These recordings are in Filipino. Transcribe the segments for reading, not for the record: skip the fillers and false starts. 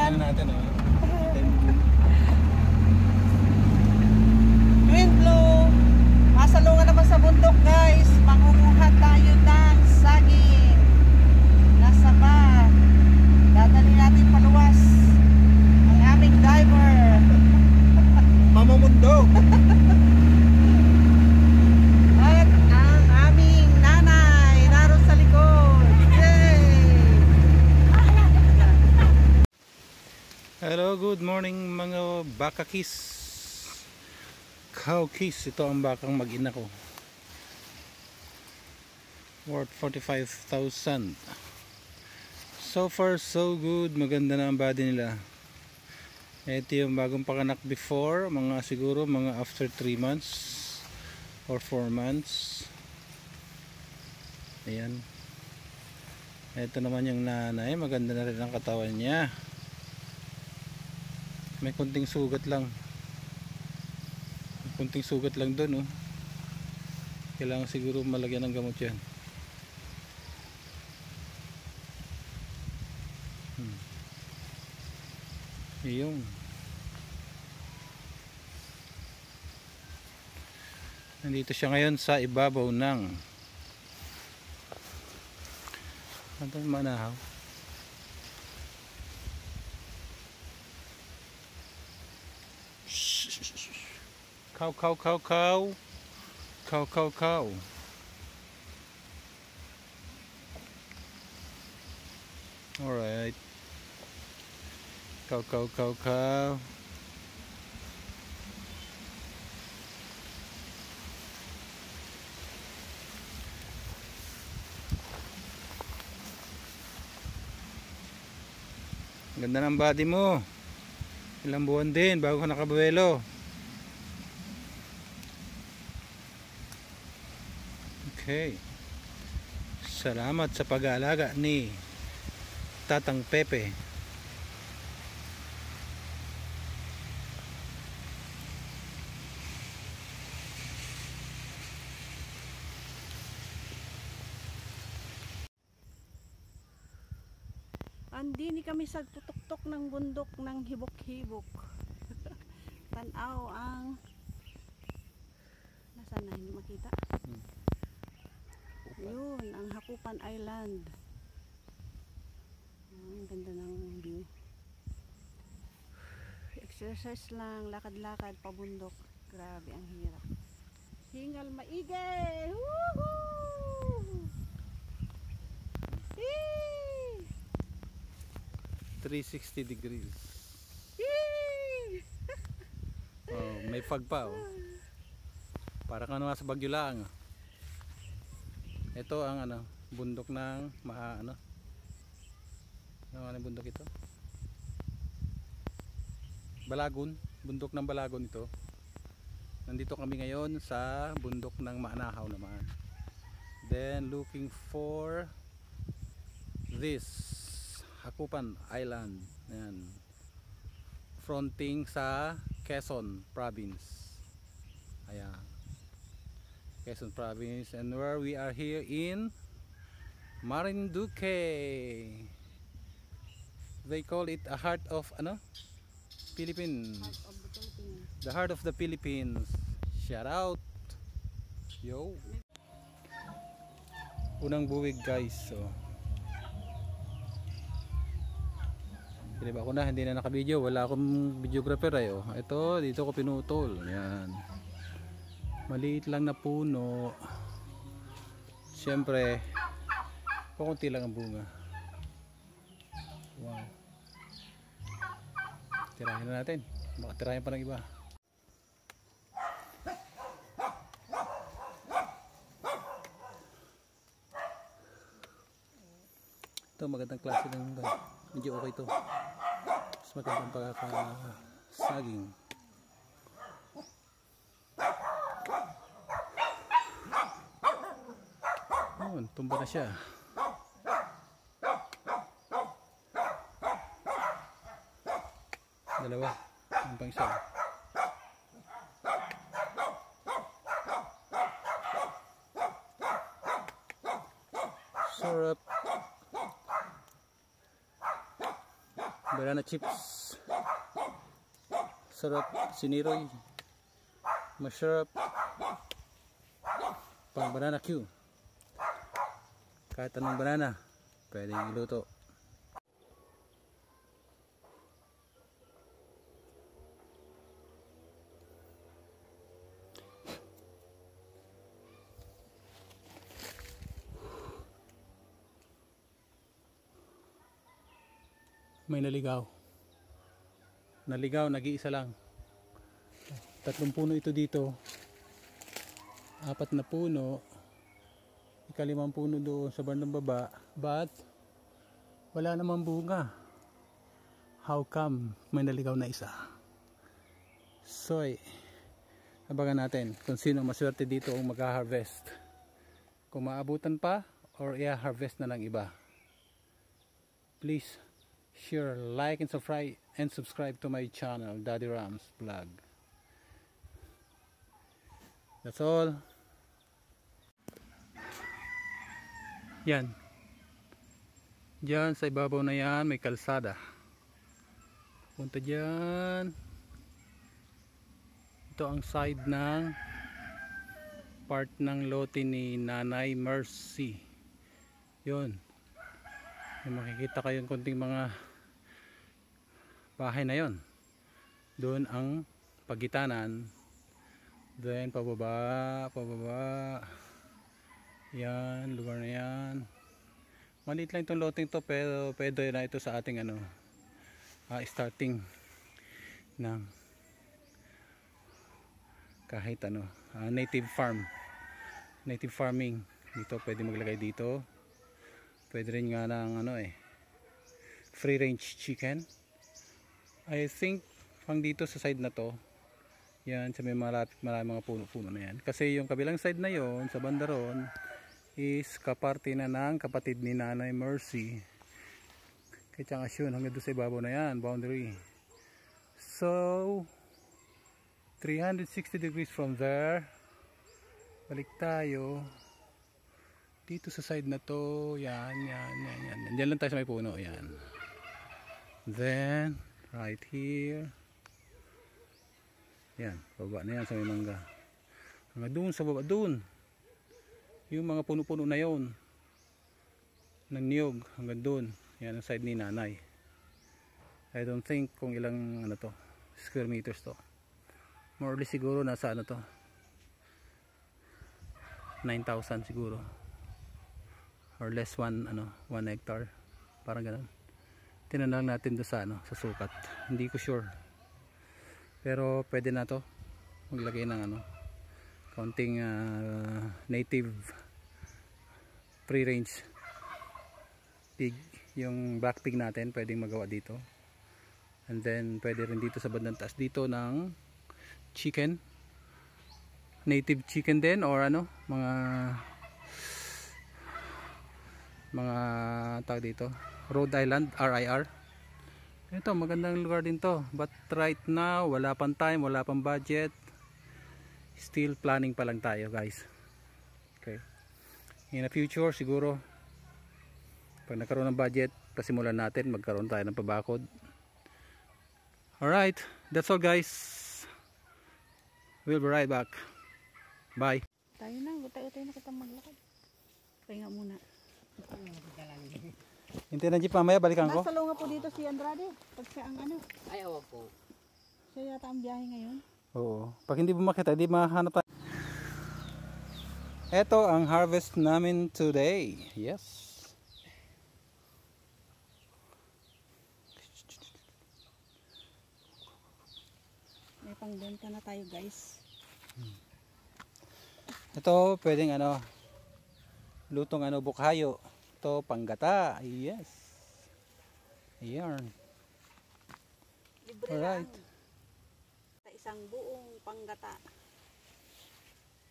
yan. Natin, oh. Green blue. Masalungan naman sa bundok guys. Mangunguha tayo ng saging. Nasa ba? Dadali natin paluwas ang aming diver. Mamamundo. At ang aming nanay naroon sa likod. Yay! Hello, good morning mga bakakis. Cowkis, ito ang bakang mag-ina ko. Worth 45,000. So far so good, maganda na ang body nila. Ito yung bagong pakanak before, mga siguro mga after 3 months or 4 months. Ayan. Ito naman yung nanay, maganda na rin ang katawan niya. May kunting sugat lang. May kunting sugat lang doon, oh. Kailangan siguro malagyan ng gamot yan. Iyong. Nandito siya ngayon sa ibabaw ng Manahaw. Cow, cow, cow, cow. Cow, cow, cow. Alright. Cow, cow, cow, cow. Ganda ng body mo. Ilang buwan din bago ka nakabuelo. Okay. Salamat sa pag-aalaga ni Tatang Pepe. Andini kami sa tutok-tok ng bundok ng hibok-hibok. Tanaw ang nasaan na, hindi makita. Yun, ang Hakupan Island. Ang ganda ng view. Exercise lang, lakad-lakad pabundok. Grabe, ang hirap. Hingal maigi! Woohoo! 360 degrees. Yay! Oh, may fog pa, oh. Para ka naman sa Bagyo lang. Ito ang bundok ng ano bundok ito? Balagon, bundok ng Balagon ito. Nandito kami ngayon sa bundok ng Manahaw naman. Then looking for this Hakupan Island. Ayan. Fronting sa Quezon Province. Ayan. Quezon Province. And where we are here in Marinduque. They call it a heart of Philippines. Heart of the Philippines. The heart of the Philippines. Shout out. Yo. Unang buwig guys. So diba ako na, hindi na naka-video, wala akong videographer ayo. Ito, dito ko pinutol. Yan. Maliit lang na puno. Siyempre, kukunti lang ang bunga. Wow. Tirahin na natin. Baka tirahin pa ng iba. Ito, magandang klase ng medyo okay ito. Mas magandang pagkakasaging. Ayun, tumba na siya. Dalawa. Ang pang isa. Sarap. banana chips. Sarap, siniroy. Masarap. Pang banana Q. Kahit anong banana, pwedeng iluto. May naligaw. Naligaw, nag-iisa lang. 3 puno ito dito. 4 na puno. 5 puno doon sa bandang baba. But wala namang bunga. How come may naligaw na isa? So, abangan natin kung sino maswerte dito ang mag-harvest. Kung maabutan pa or i-harvest na ng iba. Please share, like, and subscribe to my channel, Daddy Rams Vlog. That's all. Yan. Diyan sa ibabaw na yan, may kalsada. Punta dyan. Ito ang side ng part ng lote ni Nanay Mercy. Yun. May makikita kayong konting mga bahay na yon. Doon ang pagitanan. Then pababa. Yan, lugar na yan. Maliit lang itong loting to, pero pwede na ito sa ating starting ng kahit native farming. Dito pwede maglagay dito. Pwede rin nga ng free range chicken. I think pang dito sa side na to, yan sa may marami mga puno-puno na yan. Kasi yung kabilang side na yon sa banda ron is kaparte na ng kapatid ni Nanay Mercy. Kaya tiyang asyon hanggang doon sa ibabaw na yan, boundary. So 360 degrees from there. Balik tayo dito sa side na to. Yan. Diyan lang tayo sa may puno. Yan. Then right here. Yan, baba na yan sa may mangga. Hanggang doon sa baba, doon. Yung mga puno-puno na yon ng niyog, hanggang doon. Yan ang side ni Nanay. I don't think kung ilang square meters to. More or less siguro nasa 9,000 siguro. Or less 1 hectare. Parang ganoon. Tinanong natin doon sa sukat. Hindi ko sure. Pero pwede na to maglagay ng kaunting native free range pig. Yung black pig natin pwedeng magawa dito. And then pwede rin dito sa bandang taas dito ng chicken. Native chicken din or mga tawag dito, Rhode Island, RIR. Ito magandang lugar din to, but right now wala pang time, wala pang budget, still planning pa lang tayo guys. Okay, in the future siguro pag nagkaroon ng budget, pasimulan natin, magkaroon tayo ng pabakod. Alright, that's all guys, we'll be right back. Bye. Tayo na kitang maglakad. Pahinga muna. Hintay na jeep mamaya, balikan ko. Nasa lunga po dito si Andrade. Pag siya ang Ay, awa po. Siya yata ang biyahe ngayon. Oo. Pag hindi bumakita, hindi mahanap tayo. Ito ang harvest namin today. Yes. May pangbenta na tayo guys. Ito pwedeng lutong bukhayo. Ito panggata. Yes. Ayan. Libre Alright. lang. Isang buong panggata.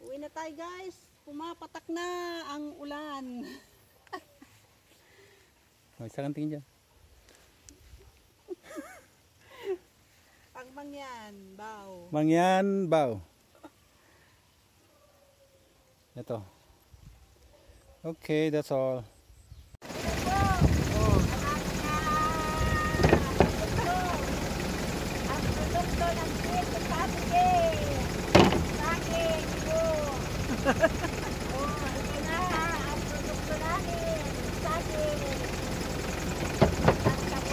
Uwi na tayo guys. Pumapatak na ang ulan. May isa kang tingin dyan. Pang mangyan, baw. Mangyan, baw. Ito. Okay, that's all.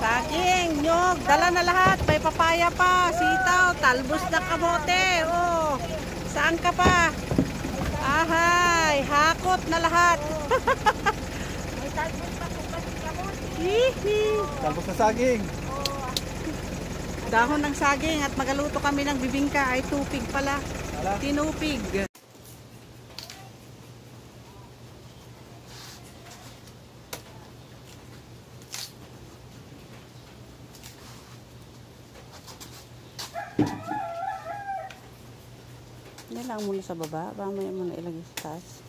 Saging, nyog, dala na lahat. May papaya pa, sitaw, talbos na kamote. Oh, saan ka pa? Ahay, hakot na lahat. May talbos pa kung pati kamote. Hihi. Talbos na saging. Dahon ng saging at magaluto kami ng bibingka ay tupig pala. Wala. Tinupig. Yan lang muna sa baba. Mamaya muna ilagay sa taas.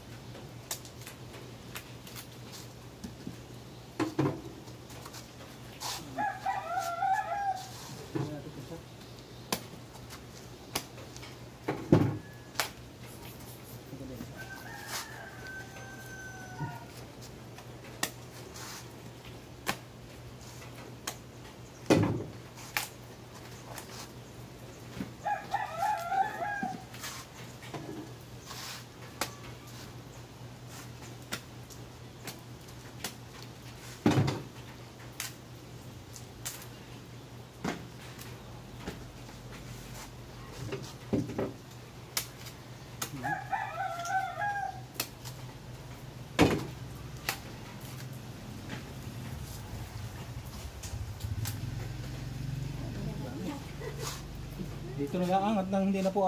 Dito na lang at nang hindi na po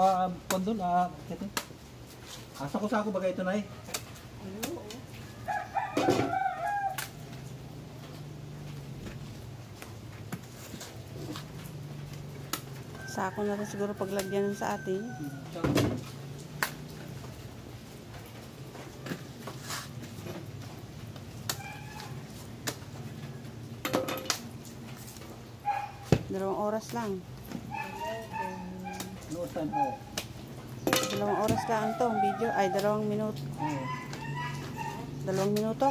doon. Asa ko sa ako bagay ito na eh. Sako na rin siguro paglagyan sa atin. Dalawang oras lang. No time po. 2 oras lang to video. Ay, 2 minuto. 2 minuto.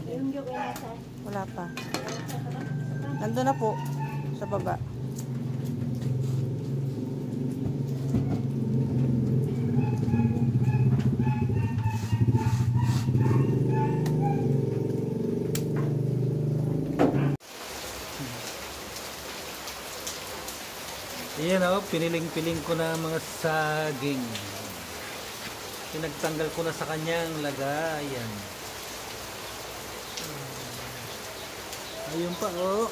Yung yung nasa. Wala pa. Nandun na po. Sa baba. Ayan o, piniling-piling ko na mga saging. Pinagtanggal ko na sa kanyang lagayan. Ayun pa o.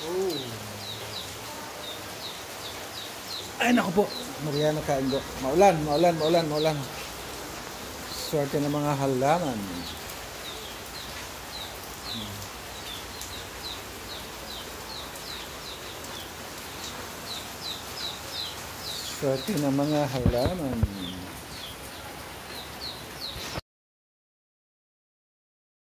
Oh. Ay naku po. Mariana kain ko. Maulan. Swerte ng mga halaman. Swerte ng mga halaman.